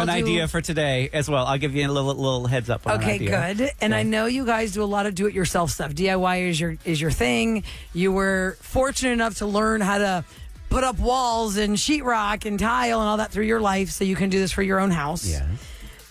an idea for today as well. I'll give you a little heads up on an idea. Okay, good. And I know you guys do a lot of do-it-yourself stuff. DIY is your thing. You were fortunate enough to learn how to put up walls and sheetrock and tile and all that through your life, so you can do this for your own house. Yeah.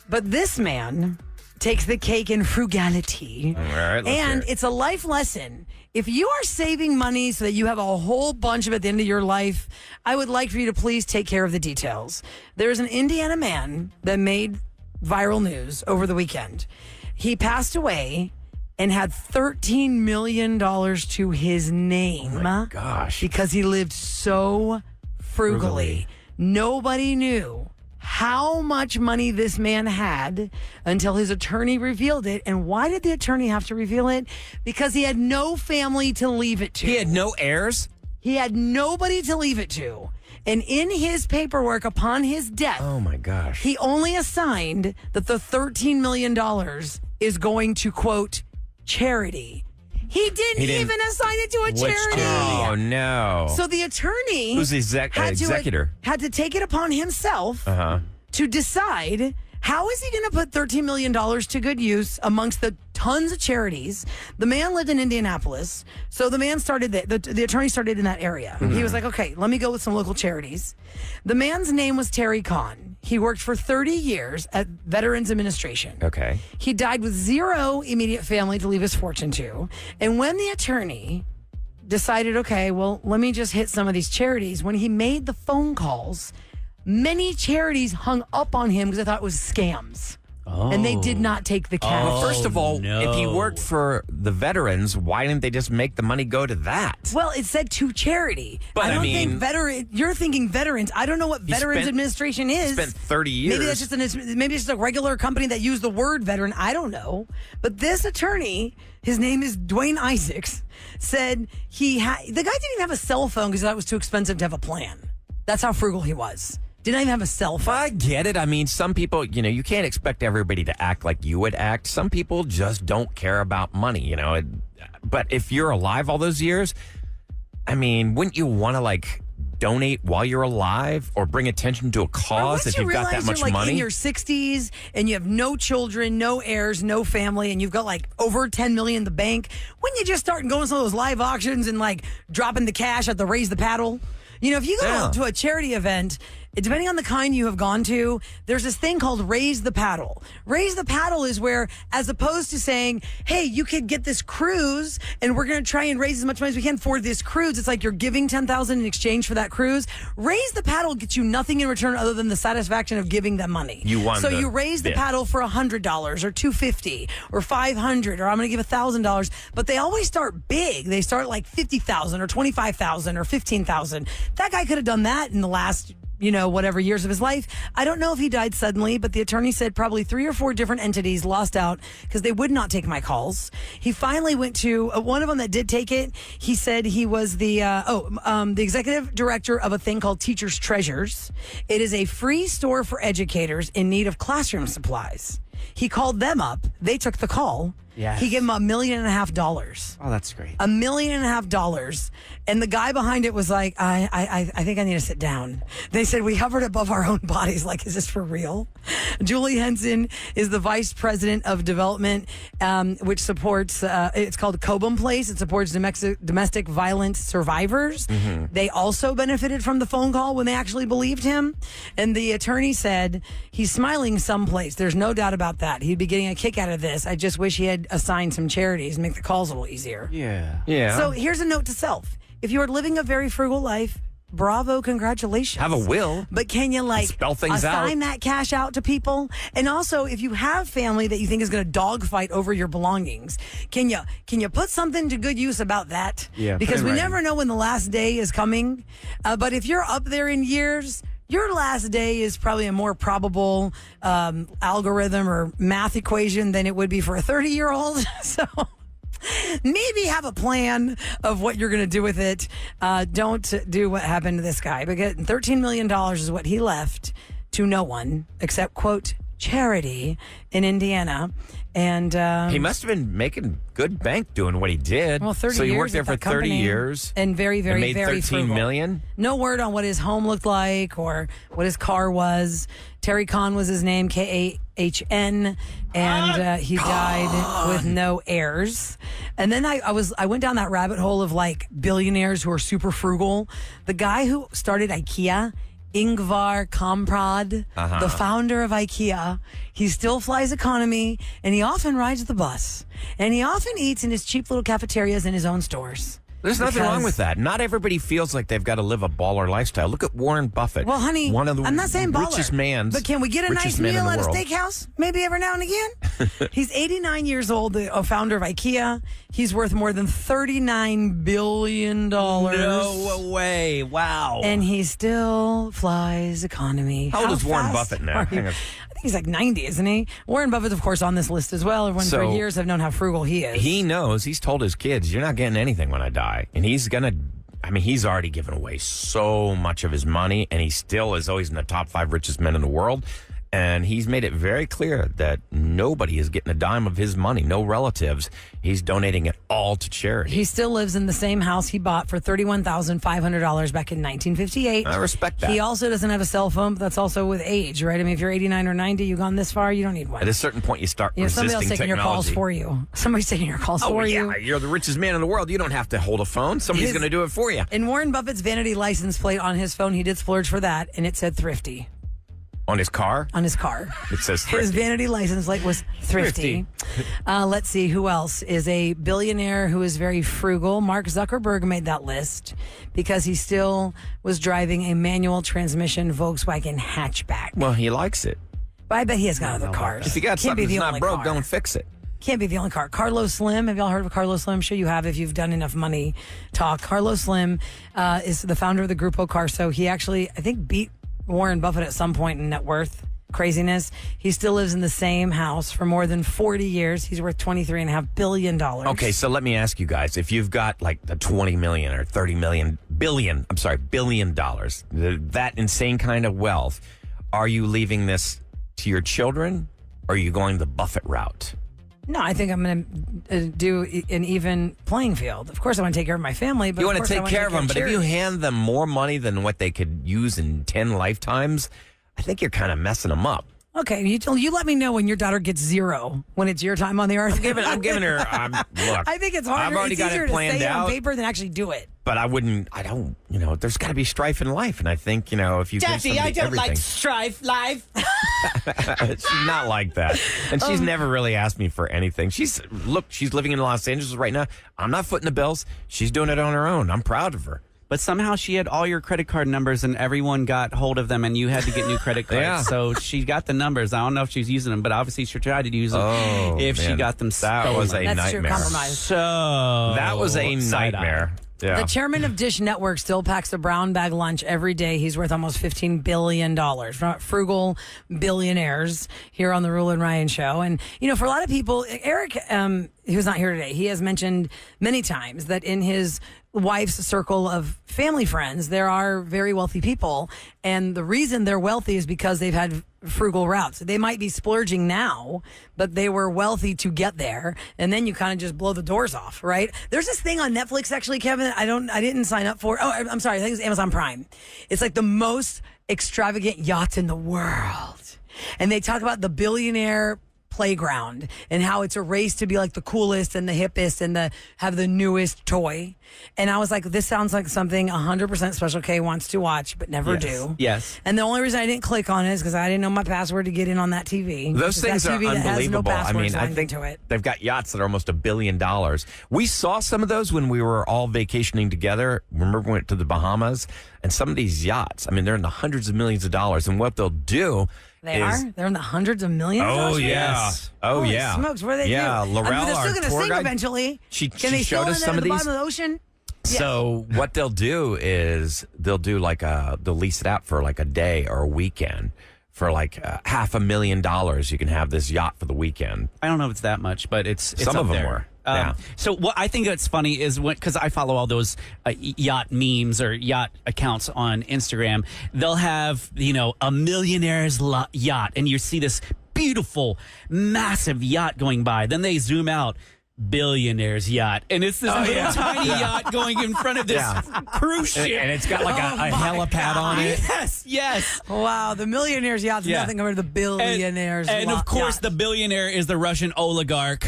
But this man takes the cake in frugality. All right, let's hear and it. it's a life lesson. If you are saving money so that you have a whole bunch of it at the end of your life, I would like for you to please take care of the details. There's an Indiana man that made viral news over the weekend. He passed away and had $13 million to his name. Oh my gosh. Because he lived so frugally. Nobody knew how much money this man had until his attorney revealed it. And why did the attorney have to reveal it? Because he had no family to leave it to. He had no heirs? He had nobody to leave it to. And in his paperwork upon his death, Oh my gosh. he only assigned that the $13 million is going to, quote, charity. He didn't even assign it to a charity. Oh no. So the attorney Who's the executor? had to take it upon himself to decide how is he going to put $13 million to good use amongst the tons of charities. The man lived in Indianapolis, so the man started the attorney started in that area. He was like, okay, let me go with some local charities. The man's name was Terry Kahn. He worked for 30 years at Veterans Administration. Okay. He died with zero immediate family to leave his fortune to. And when the attorney decided, okay, well, let me just hit some of these charities, when he made the phone calls, many charities hung up on him because they thought it was scams. And they did not take the cash. Well, first of all, if he worked for the veterans, why didn't they just make the money go to that? Well, it said to charity. But I don't I mean, think you're thinking veterans. I don't know what Veterans Administration is. Spent 30 years. Maybe that's just a regular company that used the word veteran. I don't know. But this attorney, his name is Dwayne Isaacs, said the guy didn't even have a cell phone because that was too expensive to have a plan. That's how frugal he was. Didn't even have a cell phone. I get it. I mean, some people, you can't expect everybody to act like you would act. Some people just don't care about money, But if you're alive all those years, I mean, wouldn't you want to donate while you're alive or bring attention to a cause if you've got that much you're money? In your 60s and you have no children, no heirs, no family, and you've got over $10 million in the bank, wouldn't you just start going to some of those live auctions and dropping the cash at the Raise the Paddle? If you go to a charity event, depending on the kind you have gone to, there's this thing called Raise the Paddle. Raise the Paddle is where, as opposed to saying, hey, you could get this cruise and we're going to try and raise as much money as we can for this cruise. It's like you're giving $10,000 in exchange for that cruise. Raise the Paddle gets you nothing in return other than the satisfaction of giving them money. So you raise the paddle for $100 or $250 or $500 or I'm going to give $1,000. But they always start big. They start $50,000 or $25,000 or $15,000. That guy could have done that in the last whatever years of his life. I don't know if he died suddenly, but the attorney said probably 3 or 4 different entities lost out because they would not take my calls. He finally went to one of them that did take it. He said he was the executive director of a thing called Teachers Treasures. It is a free store for educators in need of classroom supplies. He called them up. They took the call. Yes. He gave him $1.5 million. Oh, that's great. $1.5 million. And the guy behind it was like, I think I need to sit down. They said, we hovered above our own bodies. Is this for real? Julie Henson is the vice president of development, which supports, it's called Cobham Place. It supports domestic violence survivors. Mm-hmm. They also benefited from the phone call when they actually believed him. And the attorney said, he's smiling someplace. There's no doubt about that. He'd be getting a kick out of this. I just wish he had assigned some charities and make the calls a little easier. Yeah. So here's a note to self. If you are living a very frugal life, bravo, congratulations. Have a will. But can you spell things assign out. that cash out to people? And also, if you have family that you think is going to dogfight over your belongings, can you put something to good use about that? Yeah. Because we never know when the last day is coming. But if you're up there in years, your last day is probably a more probable algorithm or math equation than it would be for a 30-year-old. So maybe have a plan of what you're going to do with it. Don't do what happened to this guy. Because $13 million is what he left to no one except, quote, charity in Indiana. And He must have been making good bank doing what he did. well, 30 so he years worked there at for that 30 company years and very, very, made very 13 frugal. million. No word on what his home looked like or what his car was. Terry Kahn was his name, Kahn, and he died with no heirs. And then I went down that rabbit hole of like billionaires who are super frugal. The guy who started IKEA, Ingvar Kamprad, the founder of IKEA, he still flies economy, and he often rides the bus, and he often eats in his cheap little cafeterias in his own stores. There's nothing wrong with that. Not everybody feels like they've got to live a baller lifestyle. Look at Warren Buffett. Well, honey, one of the I'm not saying baller, richest mans. but can we get a nice richest man in meal the at a world. steakhouse? Maybe every now and again. He's 89 years old, the founder of IKEA. He's worth more than $39 billion. No way. Wow. And he still flies economy. How old is Warren fast Buffett now? are you? Hang on. I think he's like 90, isn't he? Warren Buffett's, of course, on this list as well. Everyone for So, years have known how frugal he is. He knows. He's told his kids, "You're not getting anything when I die," and he's gonna. I mean, he's already given away so much of his money, and he still is always in the top 5 richest men in the world. And he's made it very clear that nobody is getting a dime of his money, no relatives. He's donating it all to charity. He still lives in the same house he bought for $31,500 back in 1958. I respect that. He also doesn't have a cell phone, but that's also with age, right? I mean, if you're 89 or 90, you've gone this far, you don't need one. At a certain point, you start Somebody else resisting taking your calls technology. for you. Somebody's taking your calls Oh, for yeah, you. you're the richest man in the world. You don't have to hold a phone. Somebody's His- going to do it for you. In Warren Buffett's vanity license plate on his phone, he did splurge for that, and it said thrifty On his car, on his car. it says His thrifty. vanity license plate was thrifty. Let's see who else is a billionaire who is very frugal. Mark Zuckerberg made that list because he still was driving a manual transmission Volkswagen hatchback. Well, he likes it. But I bet he has got other cars. If you got Can't something be that's the not only broke, car. don't fix it. Can't be the only car. Carlos Slim. Have y'all heard of Carlos Slim? I'm sure you have if you've done enough money talk. Carlos Slim is the founder of the Grupo Carso. He actually, I think, beat Warren Buffett at some point in net worth craziness. He still lives in the same house for more than 40 years. He's worth $23.5 billion. Okay, so let me ask you guys: if you've got like the 20 million or 30 million billion dollars, that insane kind of wealth, are you leaving this to your children, or are you going the Buffett route? No, I think I'm going to do an even playing field. Of course, I want to take care of my family, but You of want to course I take care of them, but if you charities. hand them more money than what they could use in 10 lifetimes, I think you're kind of messing them up. Okay, you let me know when your daughter gets 0 when it's your time on the earth. I'm giving her. Look, I think it's harder. I've already it's got easier it planned to say it out. on paper than actually do it. But I don't, there's got to be strife in life. And I think, if you give Daddy, somebody I don't everything. like strife live. She's not like that. And she's never really asked me for anything. She's living in Los Angeles right now. I'm not footing the bills. She's doing it on her own. I'm proud of her. But somehow she had all your credit card numbers and everyone got hold of them and you had to get new credit cards. Yeah. So she got the numbers. I don't know if she's using them, but obviously she tried to use them if she man. got them That stolen. was a That's true, nightmare. compromise. So That was a side-eye. nightmare. Yeah. The chairman of Dish Network still packs a brown bag lunch every day. He's worth almost $15 billion. Frugal billionaires here on the Rule and Ryan show. And, for a lot of people, Eric, who's not here today, he has mentioned many times that in his wife's circle of family friends, there are very wealthy people. And the reason they're wealthy is because they've had frugal routes. They might be splurging now, but they were wealthy to get there. And then you kind of just blow the doors off, right? There's this thing on Netflix, actually, Kevin, I didn't sign up for. Oh, I'm sorry. I think it's Amazon Prime. It's like the most extravagant yachts in the world. And they talk about the billionaire playground and how it's a race to be like the coolest and the hippest and have the newest toy. And I was like, this sounds like something 100% Special K wants to watch, but never do. Yes. And the only reason I didn't click on it is because I didn't know my password to get in on that TV. Those things that are TV that has no unbelievable. I password mean, I signed think into it. they've got yachts that are almost $1 billion. We saw some of those when we were all vacationing together. Remember, we went to the Bahamas, and some of these yachts, I mean, they're in the hundreds of millions of dollars. And what they'll do They is, are? They're in the hundreds of millions? Oh, dollars? yeah. Yes. Oh, Holy yeah. smokes, what do they yeah, do? Laurel, they're our still going to tour sink guide, eventually. She Can they showed still us end up some at of the these. bottom of the ocean? So what they'll do is they'll do they'll lease it out for like a day or a weekend for like $500,000. You can have this yacht for the weekend. I don't know if it's that much, but it's Some up of them there. were. Yeah. So what I think that's funny is because I follow all those yacht memes or yacht accounts on Instagram, they'll have a millionaire's yacht, and you see this beautiful, massive yacht going by. Then they zoom out. Billionaire's yacht, and it's this little tiny yacht going in front of this cruise ship, and it's got like a helipad on it. Yes. Wow, the millionaire's yacht's nothing compared to the billionaire's and of course, yacht. the billionaire is the Russian oligarch,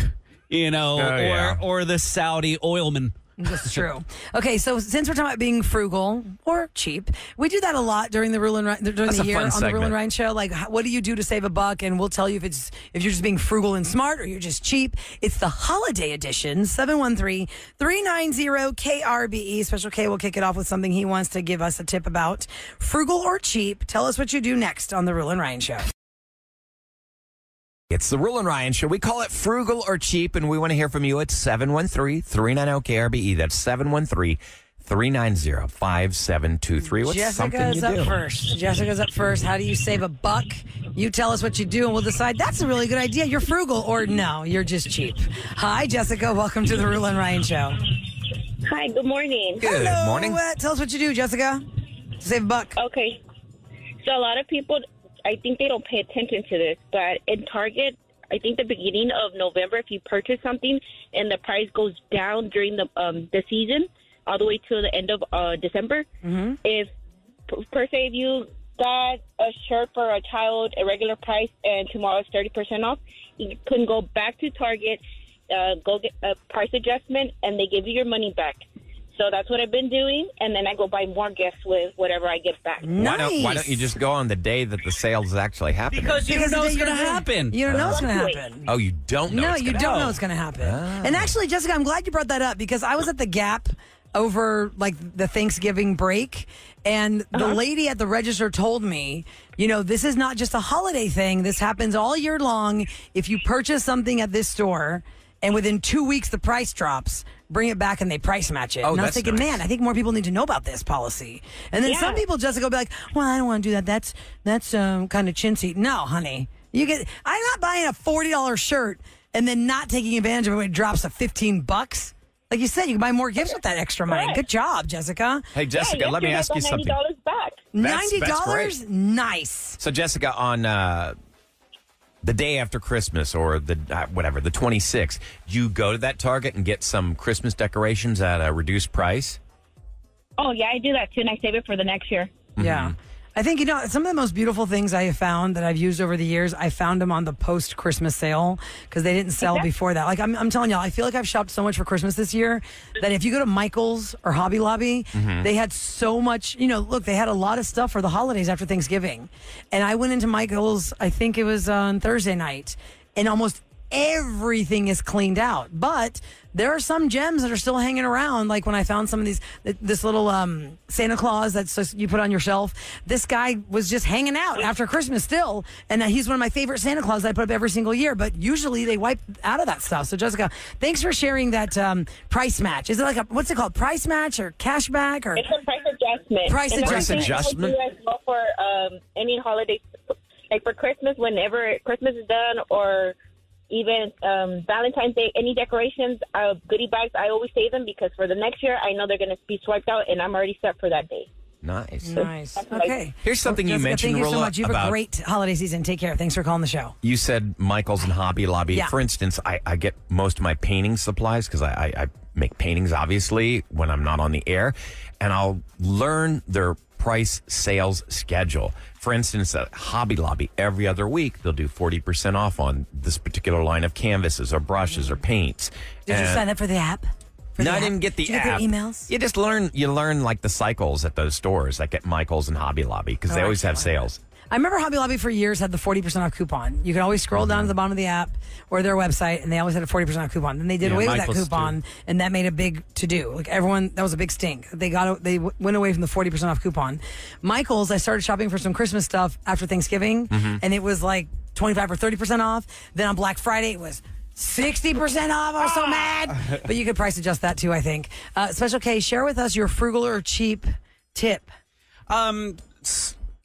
or the Saudi oilman. That's true. Okay, so since we're talking about being frugal or cheap, we do that a lot during the Rule and Ryan, during That's the a year fun on the Rule segment. and Ryan show. Like, what do you do to save a buck? And we'll tell you if you're just being frugal and smart or you're just cheap. It's the holiday edition. 713-390-KRBE. Special K will kick it off with something he wants to give us a tip about. Frugal or cheap? Tell us what you do next on the Rule and Ryan show. It's the Rule and Ryan Show. We call it frugal or cheap, and we want to hear from you at 713-390-KRBE. That's 713-390-5723. What's something Jessica's you do? up first. Jessica's up first. How do you save a buck? You tell us what you do, and we'll decide that's a really good idea. You're frugal, or no, you're just cheap. Hi, Jessica. Welcome to the Rule and Ryan Show. Hi, good morning. Good Hello. morning. Tell us what you do, Jessica, to save a buck. Okay. So a lot of people, I think they don't pay attention to this, but in Target, I think the beginning of November, if you purchase something and the price goes down during the season, all the way to the end of December, if per se if you got a shirt for a child a regular price and tomorrow it's 30% off, you can go back to Target, go get a price adjustment, and they give you your money back. So that's what I've been doing, and then I go buy more gifts with whatever I get back. Why don't you just go on the day that the sale is actually happening? Because you don't know what's going to happen. You don't know what's going to happen. Oh, you don't know? No, it's you gonna- don't know what's going to happen. And actually, Jessica, I'm glad you brought that up because I was at the Gap over like the Thanksgiving break, and the lady at the register told me, this is not just a holiday thing. This happens all year long. If you purchase something at this store and within 2 weeks the price drops, bring it back and they price match it. Oh, and I was that's thinking, nice. man, I think more people need to know about this policy. And then some people, Jessica, will be like, well, I don't want to do that. That's kind of chintzy. No, honey. I'm not buying a $40 shirt and then not taking advantage of it when it drops to $15. Like you said, you can buy more gifts with that extra money. Correct. Good job, Jessica. Hey, Jessica, let me ask you something. $90 back. That's $90? great. Nice. So, Jessica, on the day after Christmas or the 26th, do you go to that Target and get some Christmas decorations at a reduced price? Oh, yeah, I do that too, and I save it for the next year. Yeah. I think, some of the most beautiful things I have found that I've used over the years, I found them on the post-Christmas sale because they didn't sell before that. Like, I'm telling y'all, I feel like I've shopped so much for Christmas this year that if you go to Michael's or Hobby Lobby, they had so much, look, they had a lot of stuff for the holidays after Thanksgiving. And I went into Michael's, I think it was on Thursday night, and almost everything is cleaned out. But there are some gems that are still hanging around. Like when I found some of this little Santa Claus that's just, you put on your shelf. This guy was just hanging out after Christmas still. And he's one of my favorite Santa Claus that I put up every single year. But usually they wipe out of that stuff. So Jessica, thanks for sharing that price match. Is it like what's it called? Price match or cash back? Or It's a price adjustment. Price And Price I think adjustment? I would do as well for any holiday, like for Christmas, whenever Christmas is done, or even Valentine's Day, any decorations, goodie bags, I always save them because for the next year, I know they're going to be swiped out, and I'm already set for that day. Nice. Nice. Okay. Here's something you Jessica, mentioned, thank you so Rolla, much. You have about- a great holiday season. Take care. Thanks for calling the show. You said Michael's and Hobby Lobby. Yeah. For instance, I get most of my painting supplies because I make paintings, obviously, when I'm not on the air, and I'll learn their price sales schedule. For instance, at Hobby Lobby, every other week, they'll do 40% off on this particular line of canvases or brushes or paints. Did you sign up for the app? No, I didn't get the Did you app. get emails? You just learn like the cycles at those stores, like at Michael's and Hobby Lobby, because they always have sales. I remember Hobby Lobby for years had the 40% off coupon. You could always scroll down to the bottom of the app or their website, and they always had a 40% off coupon. Then they did away with that Michael's coupon, and that made a big to do. Like everyone, that was a big stink. They went away from the 40% off coupon. Michael's, I started shopping for some Christmas stuff after Thanksgiving, and it was like 25 or 30% off. Then on Black Friday, it was 60% off. I was so mad. But you could price adjust that too, I think. Special K, share with us your frugal or cheap tip.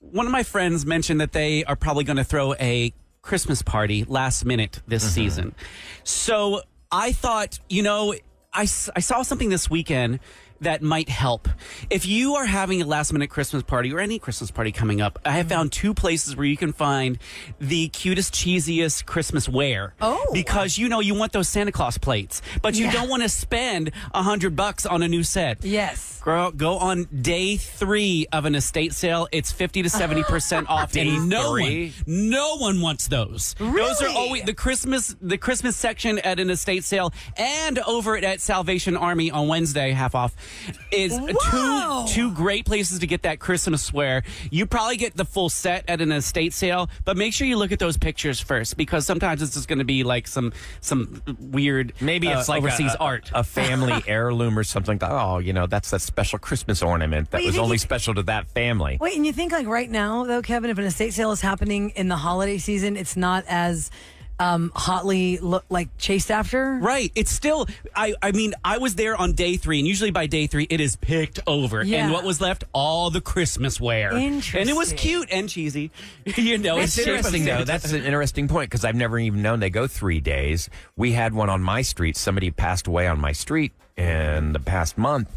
One of my friends mentioned that they are probably going to throw a Christmas party last minute this season. So I thought, I saw something this weekend that might help. If you are having a last minute Christmas party or any Christmas party coming up, I have found 2 places where you can find the cutest, cheesiest Christmas wear. Oh. Because you want those Santa Claus plates, but you don't want to spend $100 on a new set. Yes. Girl, go on day 3 of an estate sale. It's 50 to 70% off. Day And three? no one wants those. Those are Really? always the Christmas section at an estate sale, and over at Salvation Army on Wednesday, half off, is Whoa. two great places to get that Christmas wear. You probably get the full set at an estate sale, but make sure you look at those pictures first, because sometimes it's just going to be like some weird, Maybe it's like overseas art. a family heirloom or something. Oh, that's that special Christmas ornament that Wait, you was think only you- special to that family. Wait, and you think like right now, though, Kevin, if an estate sale is happening in the holiday season, it's not as hotly chased after? Right. It's still, I mean, I was there on day 3, and usually by day 3, it is picked over. Yeah. And what was left? All the Christmas wear. Interesting. And it was cute and cheesy. It's It's interesting, though. That's an interesting point, because I've never even known they go 3 days. We had one on my street. Somebody passed away on my street in the past month,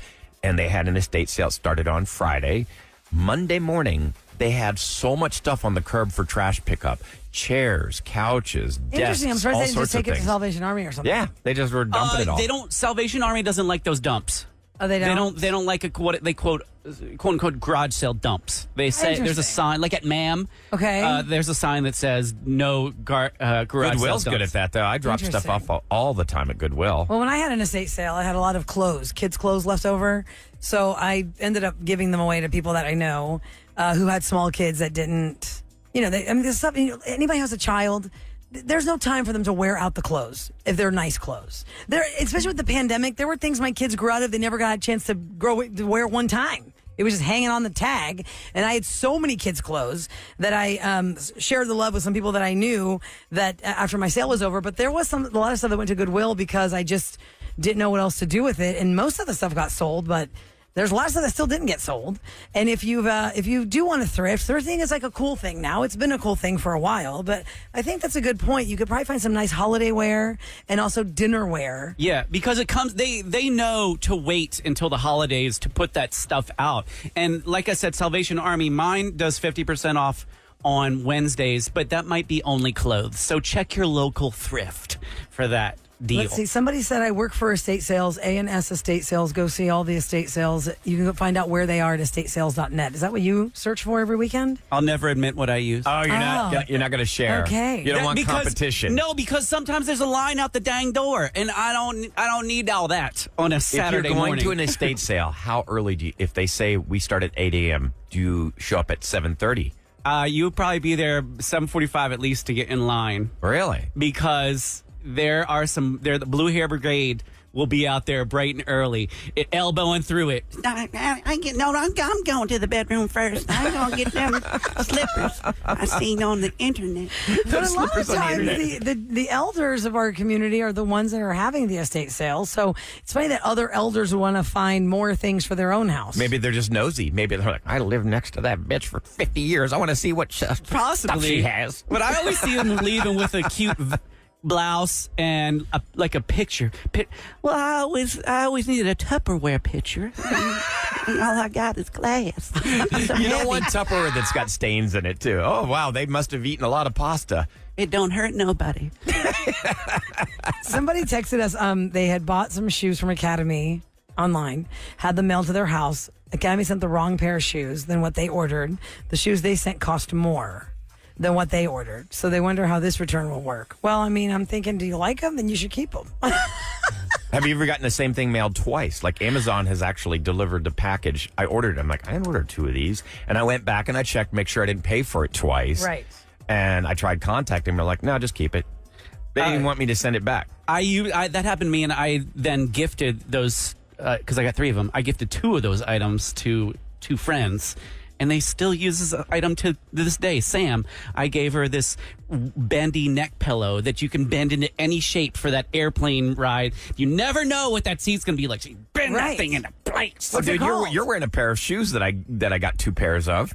and they had an estate sale. It started on Friday. Monday morning, they had so much stuff on the curb for trash pickup. Chairs, couches, desks, Interesting. I'm surprised all they didn't just sorts of take it to things. Salvation Army or something. Yeah, they just were dumping it all. They don't. Salvation Army doesn't like those dumps. Oh, they don't? They don't like what they quote unquote garage sale dumps. They say there's a Interesting. sign like at MAM. Okay. There's a sign that says no garage Goodwill's sale good dumps. at that, though. I drop stuff off all the time at Goodwill. Well, when I had an estate sale, I had a lot of kids' clothes left over. So I ended up giving them away to people that I know who had small kids that didn't, this stuff, anybody who has a child, there's no time for them to wear out the clothes if they're nice clothes. Especially with the pandemic, there were things my kids grew out of they never got a chance to wear one time. It was just hanging on the tag. And I had so many kids' clothes that I shared the love with some people that I knew that after my sale was over. But there was a lot of stuff that went to Goodwill because I just didn't know what else to do with it. And most of the stuff got sold, but there's a lot of stuff that still didn't get sold. And if you do want to thrift, thrifting is like a cool thing now. It's been a cool thing for a while, but I think that's a good point. You could probably find some nice holiday wear and also dinner wear. Yeah, because it comes. They know to wait until the holidays to put that stuff out. And like I said, Salvation Army, mine does 50% off on Wednesdays, but that might be only clothes. So check your local thrift for that deal. Let's see. Somebody said I work for estate sales, A&S Estate Sales. Go see all the estate sales. You can go find out where they are at estatesales.net. Is that what you search for every weekend? I'll never admit what I use. Oh, you're not going to share. Okay. You don't want competition. No, because sometimes there's a line out the dang door, and I don't need all that on a Saturday If you're going morning. to an estate sale, how early do you, if they say we start at 8 a.m., do you show up at 7:30? You'll probably be there 7:45 at least to get in line, Really? because the Blue Hair Brigade will be out there bright and early, elbowing through it. I'm going to the bedroom first. I'm going to get them slippers I seen on the internet. But a lot of times, the elders of our community are the ones that are having the estate sales. So it's funny that other elders want to find more things for their own house. Maybe they're just nosy. Maybe they're like, I lived next to that bitch for 50 years. I want to see what stuff she has. But I always see them leaving with a cute blouse and a picture. Well, I always needed a Tupperware picture. And all I got is glass. You don't want Tupperware that's got stains in it, too. Oh, wow, they must have eaten a lot of pasta. It don't hurt nobody. Somebody texted us. They had bought some shoes from Academy online, had them mailed to their house. Academy sent the wrong pair of shoes than what they ordered. The shoes they sent cost more than what they ordered. So they wonder how this return will work. Well, I mean, I'm thinking, do you like them? Then you should keep them. Have you ever gotten the same thing mailed twice? Like Amazon has actually delivered the package. I ordered them. Like, I didn't order 2 of these. And I went back and I checked, make sure I didn't pay for it twice. Right. And I tried contacting them. They're like, no, just keep it. They didn't even want me to send it back. That happened to me, and I then gifted those, because I got 3 of them. I gifted 2 of those items to 2 friends. And they still use this item to this day. Sam, I gave her this bendy neck pillow that you can bend into any shape for that airplane ride. You never know what that seat's going to be like. So you bend that thing into place. Oh, dude, you're wearing a pair of shoes that I got 2 pairs of.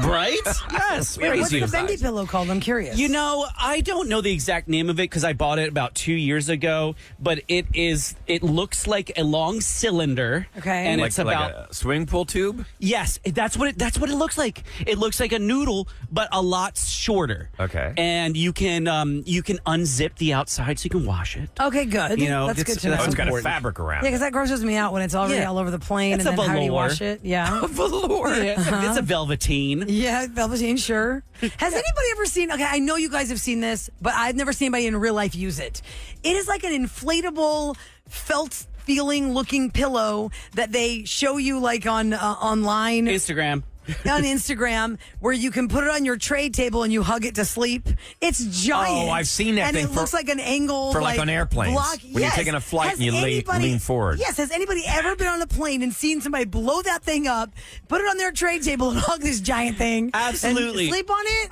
Right? Yes. Wait, what's crazy. the bendy pillow called? I'm curious. You know, I don't know the exact name of it because I bought it about 2 years ago, but it looks like a long cylinder. Okay. And Like, it's about like a swimming pool tube? yes, that's what it looks like. It looks like a noodle, but a lot shorter. Okay. And you can unzip the outside so you can wash it. Okay, good. You know, that's it's- good to know. Oh, it's got a important. fabric around Yeah, because that grosses me out when it's already Yeah. all over the plane. It's and a then how do you velour. wash it? Yeah. it. Velour. Yeah, it's a velveteen. Yeah, velveteen, sure. Has anybody ever seen, okay, I know you guys have seen this, but I've never seen anybody in real life use it. It is like an inflatable felt feeling looking pillow that they show you like on online. Instagram. On Instagram, where you can put it on your tray table and you hug it to sleep. It's giant. Oh, I've seen that and thing it looks like an angle for, like, on airplanes. When you're taking a flight Has and you lean forward. Yes. Has anybody ever been on a plane and seen somebody blow that thing up, put it on their tray table, and hug this giant thing? Absolutely. And sleep on it?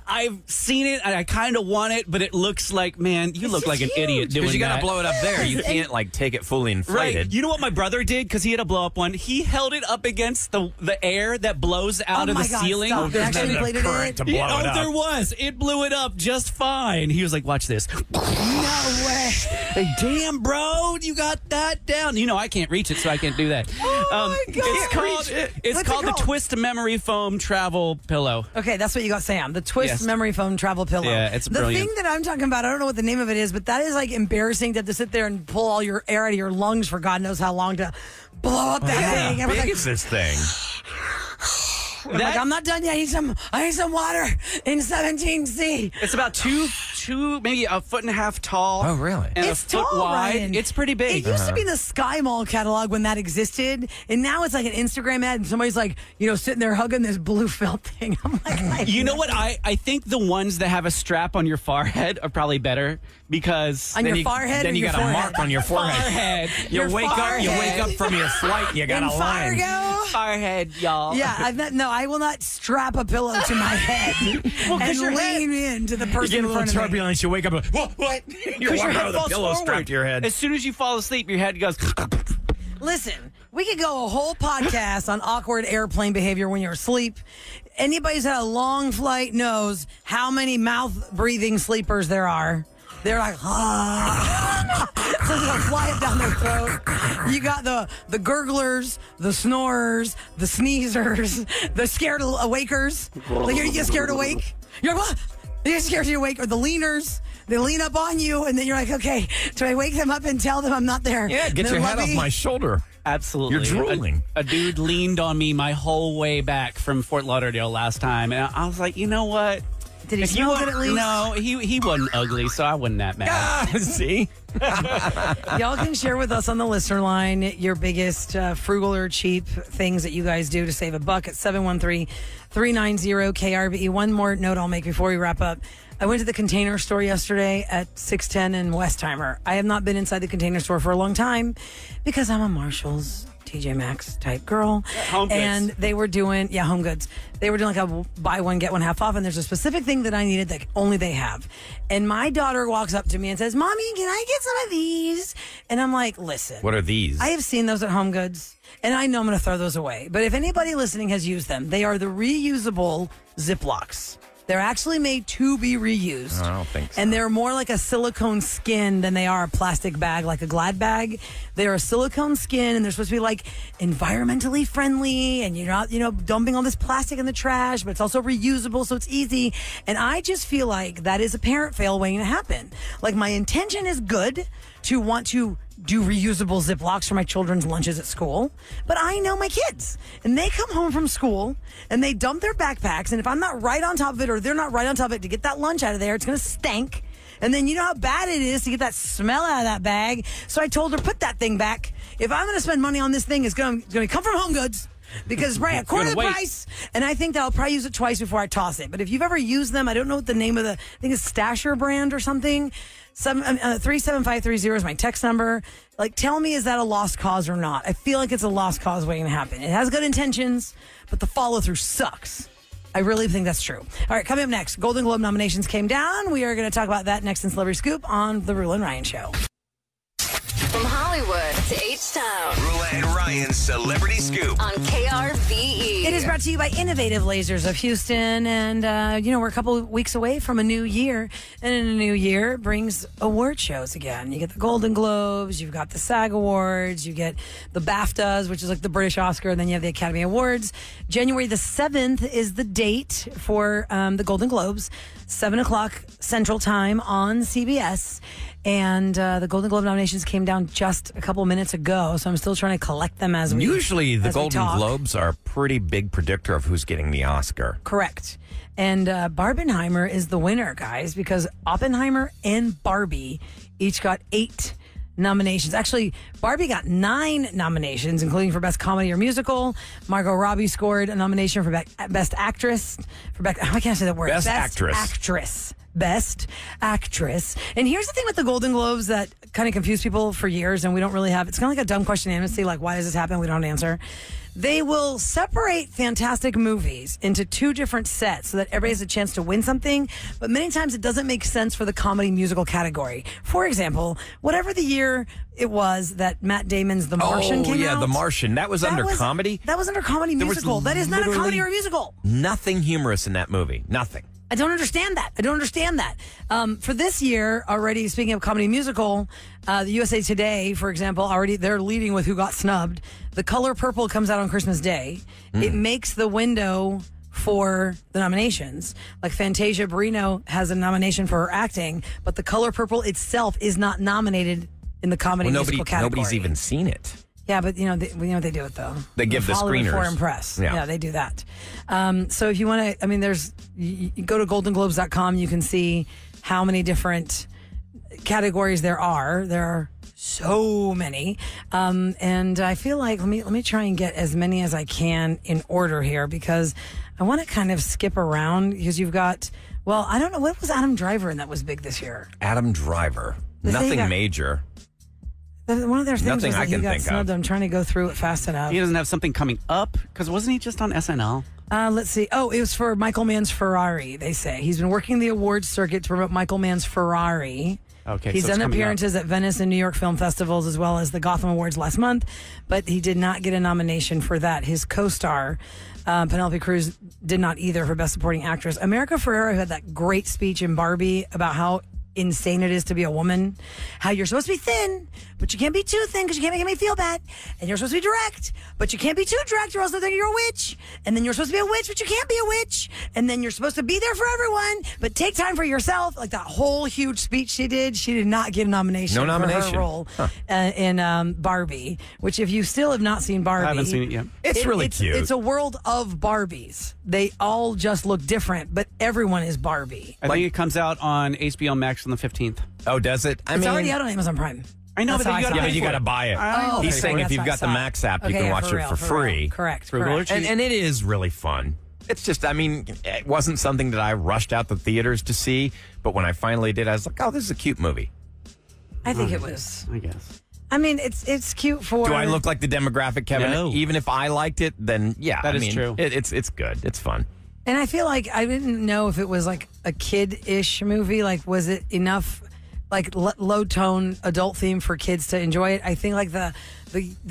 I've seen it and I kind of want it, but it looks like, man, you look just like an idiot huge. doing Because you got that. to blow it up there. You can't, like, take it fully inflated. Right. You know what my brother did? Because he had a blow up one. He held it up against the air that blows out Oh of my the God, ceiling. stop. They There's actually not inflated enough current it? to blow it up. There was. It blew it up just fine. He was like, watch this. No way. Hey, damn, bro, you got that down. You know, I can't reach it, so I can't do that. Oh, my God. It's called, What's it it's called the called? Twist Memory Foam Travel Pillow. Okay, that's what you got, Sam. The Twist Yes. Memory Foam Travel Pillow. Yeah, it's the brilliant. thing that I'm talking about, I don't know what the name of it is, but that is like embarrassing to have to sit there and pull all your air out of your lungs for God knows how long to blow up that thing. How I was big like, is this thing? I'm like, I'm not done yet. I need some water in 17C. It's about two, maybe a foot and a half tall. Oh, really? And It's a foot tall, wide. Ryan. It's pretty big. It used to be the Sky Mall catalog when that existed, and now it's like an Instagram ad, and somebody's like, sitting there hugging this blue felt thing. I'm like, You know what? I think the ones that have a strap on your forehead are probably better because On your you, forehead Then or you your got a forehead? mark on your forehead. forehead. You wake up from your flight and you got in a line. Fargo. Forehead, y'all. Yeah, I will not strap a pillow to my head and your head- lean into the You person get a in little front of me. turbulence. You wake up. What? You're Because your walking head with a falls pillow forward. strapped to your head. As soon as you fall asleep, your head goes. Listen, we could go a whole podcast on awkward airplane behavior when you're asleep. Anybody who's had a long flight knows how many mouth breathing sleepers there are. They're like, so they're gonna fly it down their throat. You got the gurglers, the snorers, the sneezers, the scared awakers. Like you get scared awake. You're like, what? You get scared you awake, or the leaners. They lean up on you, and then you're like, okay, do I wake them up and tell them I'm not there? Yeah, get They're your head off lovey. my shoulder. Absolutely. You're drooling. A dude leaned on me my whole way back from Fort Lauderdale last time, and I was like, you know what? Did he If you smell want- good at least? No, he wasn't ugly, so I wasn't that mad. Ah, see? Y'all can share with us on the listener line your biggest frugal or cheap things that you guys do to save a buck at 713-390-KRBE. One more note I'll make before we wrap up. I went to the Container Store yesterday at 610 in Westheimer. I have not been inside the Container Store for a long time because I'm a Marshall's TJ Maxx type girl. Home Goods. And they were doing, Home Goods. They were doing like a buy one, get one half off. And there's a specific thing that I needed that only they have. And my daughter walks up to me and says, Mommy, can I get some of these? And I'm like, listen. What are these? I have seen those at Home Goods, and I know I'm going to throw those away. But if anybody listening has used them, they are the reusable Ziplocs. They're actually made to be reused. I don't think so. And they're more like a silicone skin than they are a plastic bag, like a Glad bag. They're a silicone skin, and they're supposed to be like environmentally friendly, and you're not, dumping all this plastic in the trash, but it's also reusable, so it's easy. And I just feel like that is a parent fail waiting to happen. Like, my intention is good to want to do reusable Ziplocs for my children's lunches at school. But I know my kids, and they come home from school and they dump their backpacks. And if I'm not right on top of it, or they're not right on top of it to get that lunch out of there, it's going to stink. And then you know how bad it is to get that smell out of that bag. So I told her, put that thing back. If I'm going to spend money on this thing, it's going to come from Home Goods. Because it's probably a quarter of the price, and I think that I'll probably use it twice before I toss it. But if you've ever used them, I don't know what the name of I think it's Stasher brand or something. 37530 is my text number. Like, tell me, is that a lost cause or not? I feel like it's a lost cause waiting to happen. It has good intentions, but the follow through sucks. I really think that's true. All right, coming up next, Golden Globe nominations came down. We are going to talk about that next in Celebrity Scoop on The Rule and Ryan Show. From Hollywood to H-Town. Rula and Ryan. Ryan's Celebrity Scoop. On KRVE. It is brought to you by Innovative Lasers of Houston. And, we're a couple of weeks away from a new year. And in a new year brings award shows again. You get the Golden Globes, you've got the SAG Awards, you get the BAFTAs, which is like the British Oscar, and then you have the Academy Awards. January the 7th is the date for the Golden Globes, 7 o'clock Central Time on CBS. And the Golden Globe nominations came down just a couple minutes ago, so I'm still trying to collect them as we Usually the as we Golden talk. Globes are a pretty big predictor of who's getting the Oscar. Correct. And Barbenheimer is the winner, guys, because Oppenheimer and Barbie each got 8 nominations. Actually, Barbie got 9 nominations, including for Best Comedy or Musical. Margot Robbie scored a nomination for Best Actress. I can't say that word. Best Actress. Best Actress. And here's the thing with the Golden Globes that kind of confused people for years, and we don't really have. It's kind of like a dumb question amnesty, like, why does this happen? We don't answer. They will separate fantastic movies into 2 different sets so that everybody has a chance to win something, but many times it doesn't make sense for the comedy musical category. For example, whatever the year it was that Matt Damon's The Martian came out. The Martian. That was under comedy? That was under comedy There was musical. That is not a comedy literally or a musical. Nothing humorous in that movie. Nothing. I don't understand that. For this year, already, speaking of comedy musical, the USA Today, for example, they're leading with who got snubbed. The Color Purple comes out on Christmas Day. It makes the window for the nominations. Like Fantasia Barrino has a nomination for her acting, but The Color Purple itself is not nominated in the comedy musical category. Nobody's even seen it. Yeah, but we know they do it though. They give the Hollywood screeners. Foreign Press. Yeah. Yeah, they do that. So if you want to, you go to goldenglobes.com. You can see how many different categories there are. There are so many, and I feel like let me try and get as many as I can in order here because I want to kind of skip around because you've got. Well, I don't know what was Adam Driver and that was big this year. Adam Driver. Nothing major. One of their things Nothing was I that he can got think snubbed. of. I'm trying to go through it fast enough. He doesn't have something coming up because wasn't he just on SNL? Let's see. Oh, it was for Michael Mann's Ferrari, they say. He's been working the awards circuit to promote Michael Mann's Ferrari. Okay, He's so it's done coming appearances at Venice and New York film festivals as well as the Gotham Awards last month, but he did not get a nomination for that. His co-star, Penelope Cruz, did not either for Best Supporting Actress. America Ferrera, who had that great speech in Barbie about how insane it is to be a woman, how you're supposed to be thin, but you can't be too thin because you can't make me feel bad, and you're supposed to be direct, but you can't be too direct or else they'll think you're a witch, and then you're supposed to be a witch, but you can't be a witch, and then you're supposed to be there for everyone, but take time for yourself. Like that whole huge speech she did not get a nomination. No nomination. For her role in Barbie, which if you still have not seen Barbie, I haven't seen it yet. It's really cute. It's a world of Barbies. They all just look different, but everyone is Barbie. I think it comes out on HBO Max on the 15th. Oh, does it? It's already out on Amazon Prime. I know, That's but how you I gotta saw pay it. you for got to it. buy it. Oh, He's okay. saying if That's you've how got I the saw it. Max app, you Okay, can yeah, watch for it real, for for real. free. Correct. And it is really fun. It's just, it wasn't something that I rushed out the theaters to see, but when I finally did, I was like, oh, this is a cute movie. I think it was. I guess. I mean, it's cute for. Do I look like the demographic, Kevin? No. Even if I liked it, then yeah. That is true. It's good. It's fun. And I feel like I didn't know if it was like a kid-ish movie. Like, was it enough, like low-tone adult theme for kids to enjoy it? I think like the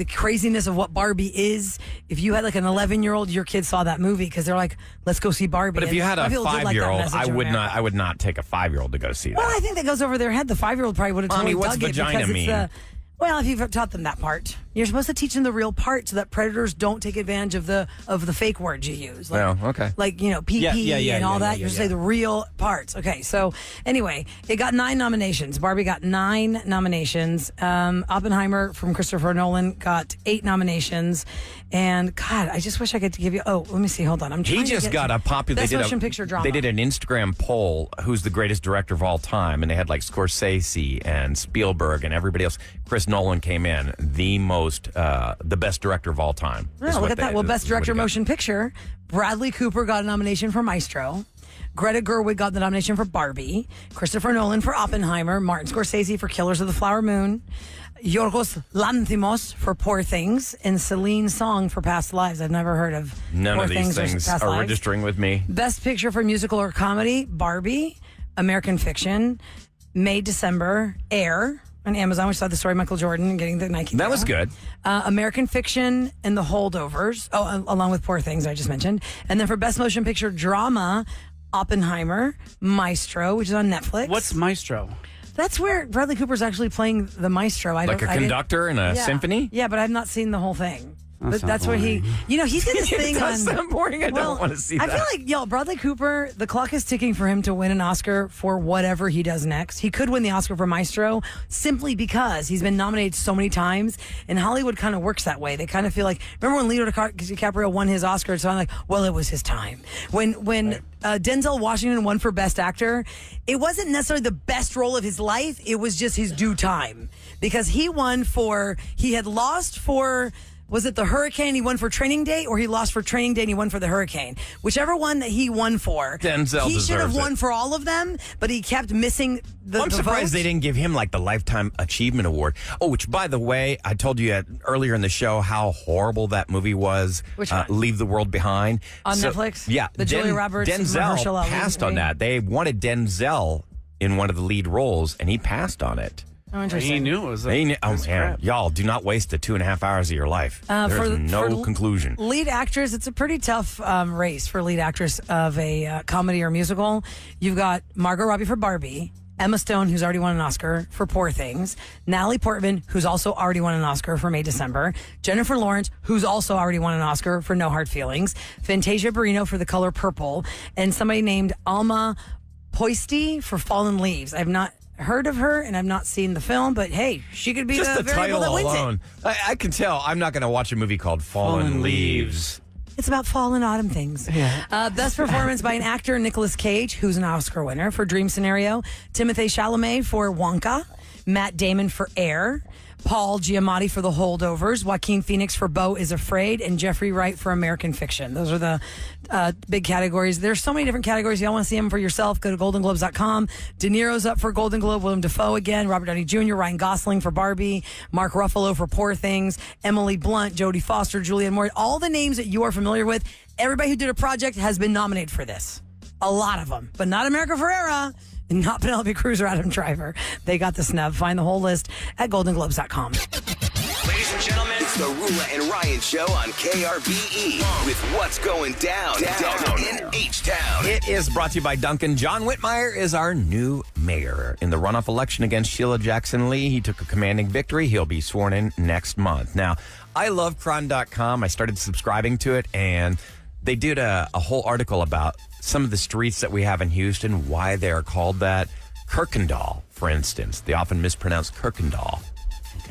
craziness of what Barbie is. If you had like an 11-year-old, your kid saw that movie because they're like, "Let's go see Barbie." But if And you had a some people did like that 5-year-old, message I in would America. not. I would not take a 5-year-old to go see that. Well, I think that goes over their head. The 5-year-old probably would have Mommy, totally what's dug vagina it because mean? it's well, if you've taught them that part, you're supposed to teach them the real part so that predators don't take advantage of the fake words you use. Like, Oh, okay. Like, PP and all that. You're supposed to say the real parts. Okay, so anyway, it got 9 nominations. Barbie got 9 nominations. Oppenheimer from Christopher Nolan got 8 nominations. And God, I just wish I could give you. Oh, let me see. Hold on. I'm trying He to just get got to a popular. Best Motion Picture Drama. They did an Instagram poll. Who's the greatest director of all time? And they had like Scorsese and Spielberg and everybody else. Chris Nolan came in the best director of all time. Oh, look at that. Well, Best Director Motion Picture, Bradley Cooper got a nomination for Maestro. Greta Gerwig got the nomination for Barbie. Christopher Nolan for Oppenheimer. Martin Scorsese for Killers of the Flower Moon. Yorgos Lanthimos for Poor Things. And Celine Song for Past Lives. I've never heard of None Poor of these things Past are Lives. registering with me. Best Picture for Musical or Comedy, Barbie. American Fiction. May, December, Air. on Amazon. We saw the story of Michael Jordan getting the Nike. That deal. was good. American Fiction and The Holdovers. Oh, along with Poor Things I just mentioned. And then for Best Motion Picture Drama, Oppenheimer, Maestro, which is on Netflix. What's Maestro? That's where Bradley Cooper's actually playing the maestro. Like a conductor in a symphony? Yeah, but I've not seen the whole thing. But sounds that's where he did this thing on. That's so boring. I don't want to see that. I feel like, Bradley Cooper, the clock is ticking for him to win an Oscar for whatever he does next. He could win the Oscar for Maestro simply because he's been nominated so many times, and Hollywood kind of works that way. They kind of feel like, remember when Leonardo DiCaprio won his Oscar? So I'm like, well, it was his time. When Denzel Washington won for Best Actor, it wasn't necessarily the best role of his life. It was just his due time because he had lost for. Was it the Hurricane he won for Training Day, or he lost for Training Day and he won for the Hurricane? Whichever one that he won for, Denzel he should have deserves won it. for all of them, but he kept missing the I'm surprised vote. they didn't give him like the Lifetime Achievement Award. Oh, which, by the way, I told you earlier in the show how horrible that movie was. Which one? Leave the World Behind. On Netflix? Yeah. The Julia Roberts, Denzel Mahershala Ali passed on movie? that. They wanted Denzel in one of the lead roles, and he passed on it. Oh, interesting. He knew it was. Oh, man. crap. Y'all, do not waste the 2.5 hours of your life. There's no conclusion. Lead actress, it's a pretty tough race for lead actress of a comedy or musical. You've got Margot Robbie for Barbie, Emma Stone, who's already won an Oscar for Poor Things, Natalie Portman, who's also already won an Oscar for May December, Jennifer Lawrence, who's also already won an Oscar for No Hard Feelings, Fantasia Barrino for The Color Purple, and somebody named Alma Poisty for Fallen Leaves. I've not heard of her and I've not seen the film, but hey, she could be Just the the variable title that wins alone. I can tell I'm not going to watch a movie called Fallen Leaves. it. It's about fall and autumn things. Best performance by an actor, Nicolas Cage, who's an Oscar winner for Dream Scenario, Timothée Chalamet for Wonka, Matt Damon for Air, Paul Giamatti for The Holdovers, Joaquin Phoenix for Beau is Afraid, and Jeffrey Wright for American Fiction. Those are the big categories. There's so many different categories. Y'all want to see them for yourself, go to goldenglobes.com. De Niro's up for Golden Globe, Willem Dafoe again, Robert Downey Jr., Ryan Gosling for Barbie, Mark Ruffalo for Poor Things, Emily Blunt, Jodie Foster, Julianne Moore, all the names that you are familiar with. Everybody who did a project has been nominated for this. A lot of them, but not America Ferrera. Not Penelope Cruz or Adam Driver. They got the snub. Find the whole list at goldenglobes.com. Ladies and gentlemen, it's the Rula and Ryan Show on KRBE with what's going down in H-Town. It is brought to you by Duncan. John Whitmire is our new mayor. In the runoff election against Sheila Jackson Lee, he took a commanding victory. He'll be sworn in next month. Now, I love Cron.com. I started subscribing to it, and they did a whole article about some of the streets that we have in Houston, why they are called that. Kirkendall, for instance. They often mispronounce Kirkendall.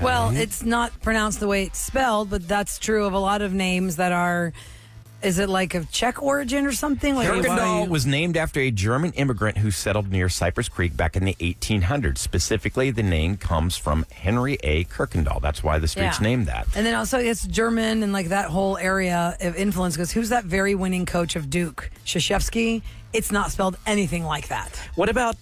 Well, it's not pronounced the way it's spelled, but that's true of a lot of names that are. Is it like of Czech origin or something? Like Kirkendall was named after a German immigrant who settled near Cypress Creek back in the 1800s. Specifically, the name comes from Henry A. Kirkendall. That's why the street's named that. And then also it's German and like that whole area of influence. Because who's that very winning coach of Duke? Krzyzewski? It's not spelled anything like that. What about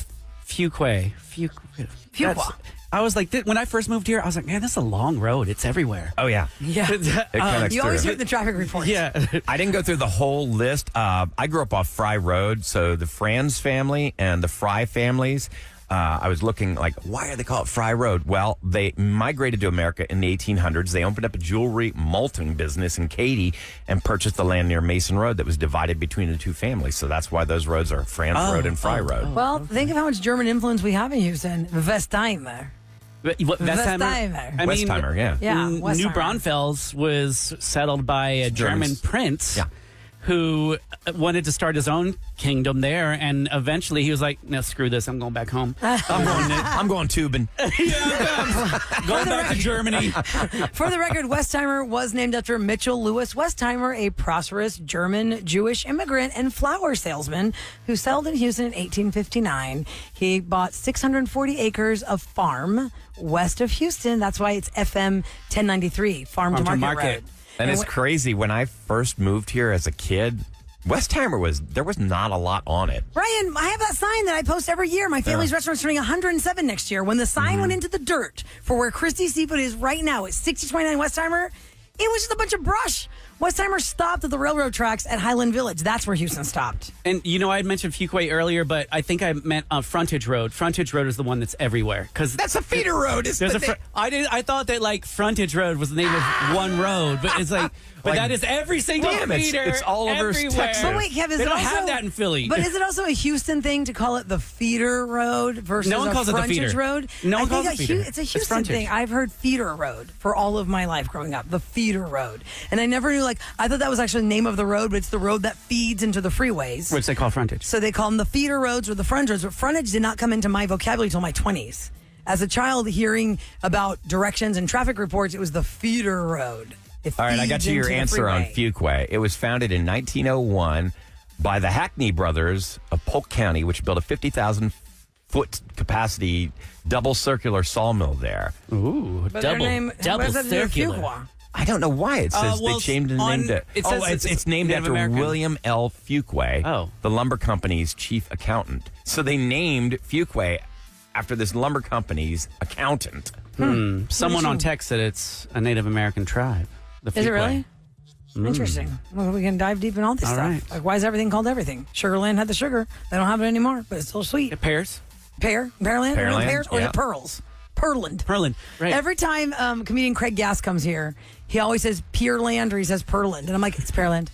Fuquay? Fuqua. I was like, when I first moved here, I was like, man, this is a long road. It's everywhere. Oh, yeah. Yeah. It connects You always through. hear the traffic reports. Yeah. I didn't go through the whole list. I grew up off Fry Road, so the Franz family and the Fry families. I was looking like, why are they called Fry Road? Well, they migrated to America in the 1800s. They opened up a jewelry malting business in Katy and purchased the land near Mason Road that was divided between the two families. So that's why those roads are Franz Road and Fry Road. Well, think of how much German influence we have in Houston. Westheimer. What, Westheimer. I mean, Westheimer, yeah. Yeah, New Westheimer. Braunfels was settled by a German Germans. prince Yeah. who wanted to start his own kingdom there. And eventually he was like, no, screw this. I'm going back home. I'm going tubing. Going back to Germany. For the record, Westheimer was named after Mitchell Lewis Westheimer, a prosperous German Jewish immigrant and flower salesman who settled in Houston in 1859. He bought 640 acres of farm west of Houston. That's why it's FM 1093, Farm to Market Road. And it's crazy. When I first moved here as a kid, Westheimer there was not a lot on it. Ryan, I have that sign that I post every year. My family's restaurant's turning 107 next year. When the sign went into the dirt for where Christie's Seafood is right now, it's 6029 Westheimer. It was just a bunch of brush Westheimer stopped at the railroad tracks at Highland Village. That's where Houston stopped. And I had mentioned Fuquay earlier, but I think I meant Frontage Road. Frontage Road is the one that's everywhere because That's a feeder road. I thought that like Frontage Road was the name of one road, but it's like, that is every single Damn, feeder. it's all over everywhere. Texas. But wait, Kev, is They it don't also, have that in Philly. But is it also a Houston thing to call it the feeder road versus No one calls it the frontage feeder. road? No one I think calls it feeder. It's a It's Houston frontage. thing. I've heard feeder road for all of my life growing up. The feeder road, and I never knew. Like, I thought that was actually the name of the road, but it's the road that feeds into the freeways. Which they call frontage. So they call them the feeder roads or the frontage roads. But frontage did not come into my vocabulary until my 20s. As a child, hearing about directions and traffic reports, it was the feeder road. It All right, I got feeds you your into the answer on freeway. Fuquay. It was founded in 1901 by the Hackney brothers of Polk County, which built a 50,000 foot capacity double circular sawmill there. Ooh, But their name, double what does that do with circular. Fuqua? I don't know why it says well, they changed and on- named it. it says it's named Native after American. William L. Fuquay, Oh. the lumber company's chief accountant. So they named Fuquay after this lumber company's accountant. Someone on text said it's a Native American tribe. The Is it Fuquay. really? Interesting. Well, we can dive deep in all this All stuff. right. Like, why is everything called everything? Sugarland had the sugar. They don't have it anymore, but it's still sweet. It pairs. Pearland? Pearland, Pears? Or is yeah. it Pearls? Pearland. Pearland. Right. Every time comedian Craig Gass comes here, he always says Pearland or he says Pearland. And I'm like, it's Pearland.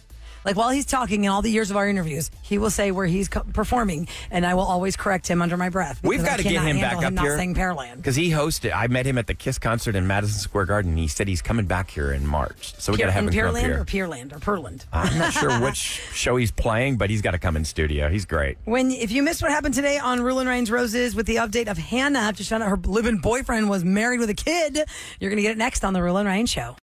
Like, while he's talking in all the years of our interviews, he will say where he's performing, and I will always correct him under my breath. We've because I got to get cannot him back handle up not here saying Pearland. because he hosted. I met him at the Kiss concert in Madison Square Garden. He said he's coming back here in March, so we got to have him come up Pearland here. or Pearland or Pearland. I'm not sure which show he's playing, but he's got to come in studio. He's great. If you missed what happened today on Rule Ryan's Roses with the update of Hannah, just found out her living boyfriend was married with a kid, you're going to get it next on the Rule and Ryan Show.